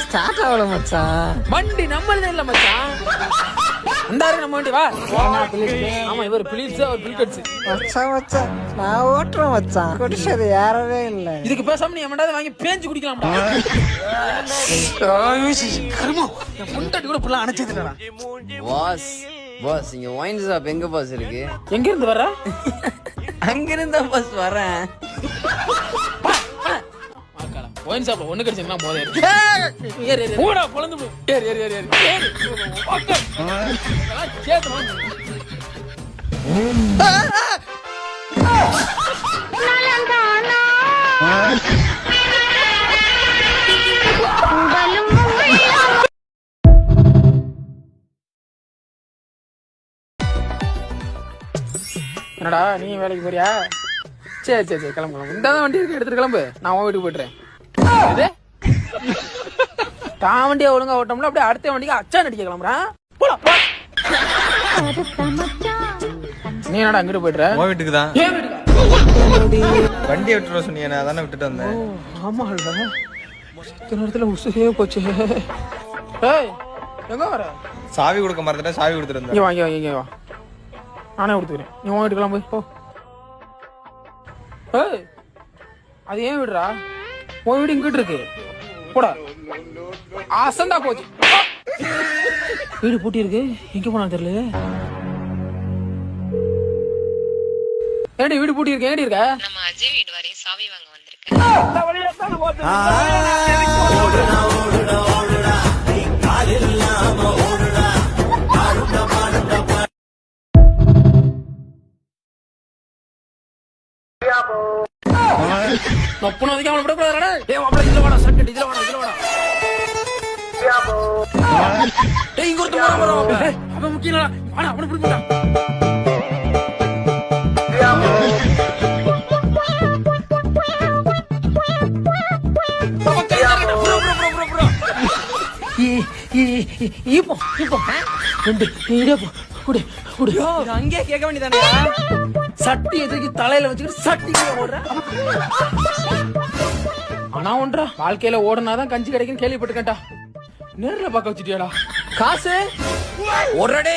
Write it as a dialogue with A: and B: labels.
A: Start ஆகல மச்சான்.
B: வண்டி நம்பர் இல்ல மச்சான். அந்தாரு நம்ம வண்டி வா. ஆமா இவர் பிலிப்ஸ் அவர் பில்கட்ஸ்.
A: மச்சான் மச்சான் நான் ஓட்டுறேன் மச்சான். குடிச்சது யாரவே இல்ல.
B: இதுக்கு பேசாம நீ எவனாவது வாங்கி பேஞ்சு குடிக்கலாம்டா. கர்மோ என் பொண்டாட்டி கூட புள்ள அணைச்சதுடா.
C: பாஸ் பாஸ் இங்க ஒயின் ஷாப் எங்க பாஸ் இருக்கு?
B: எங்க இருந்து வர?
C: அங்க இருந்தா பாஸ் வரேன்.
B: ஒயின் ஷாப்ல ஒண்ணு கிடைச்சா போதே இருக்கு. ஏறு ஏறு போடா பொளந்து போ. ஏறு ஏறு ஏறு ஏறு. ஓகே. சேத்து வந்து. என்னடா நீ வேலைக்கு போறியா? சரி சரி சரி கிளம்பு கிளம்பு. இந்த வண்டி இருக்கு எடுத்துட்டு கிளம்பு. நான் உன் வீட்டுக்கு போயிட்டுறேன். தான் வண்டியை ஒழுங்கா ஓட்டோம்ல அப்படியே அடுத்த வண்டிக்கு அச்சா நடிக்க கிளம்புறான். நீ என்னடா அங்கிட்டு போயிட்டுற?
D: உன் வீட்டுக்கு தான்.
B: ஏன் வீட்டுக்கு?
D: வண்டியை விட்டுற சொன்னீங்க, நான் தானே விட்டுட்டு வந்தேன்.
B: ஆமா இல்ல இத்தனை நேரத்துல உசுரே போச்சு. ஏய் எங்க வர?
D: சாவி கொடுக்க மறந்துட்டேன், சாவி கொடுத்துட்டு
B: இங்க
D: வந்தேன்.
B: வா இங்க வா. நானே கொடுத்துக்கிறேன். நீ உன் வீட்டுக்கு போய் போ. ஏய் அது ஏன் விடுறா? உன் வீடு இங்கிட்டு இருக்கு போடா. அசந்தா போச்சு. வீடு பூட்டி இருக்கு. எங்க போனா தெரியல. ஏடி வீடு பூட்டி இருக்கு. ஏடி இருக்க?
E: நம்ம அஜய் வீடு வரையும் சாவி வாங்க வந்திருக்கேன்.
B: நொப்புனதுக்கு அவனை விடக்கூடாதுடா. ஏய் மாப்ள இதுல வாடா சக்கெட் இதுல வாடா இதுல வாடா. டேய் இங்க ஒருத்தன் வர வர. அவன் முக்கியலடா. வாடா அவனை பிடிடா.
C: அங்கே கேட்க வேண்டியதானே?
B: சட்டி எதுக்கு தலையில வச்சுக்கிட்டு சட்டி ஓடுற? ஆனா ஒன்றா வாழ்க்கையில ஓடுனாதான் கஞ்சி கிடைக்கும் கேள்விப்பட்டுக்கட்டா. நேர்ல பார்க்க வச்சுட்டியாடா. காசு
C: ஒரே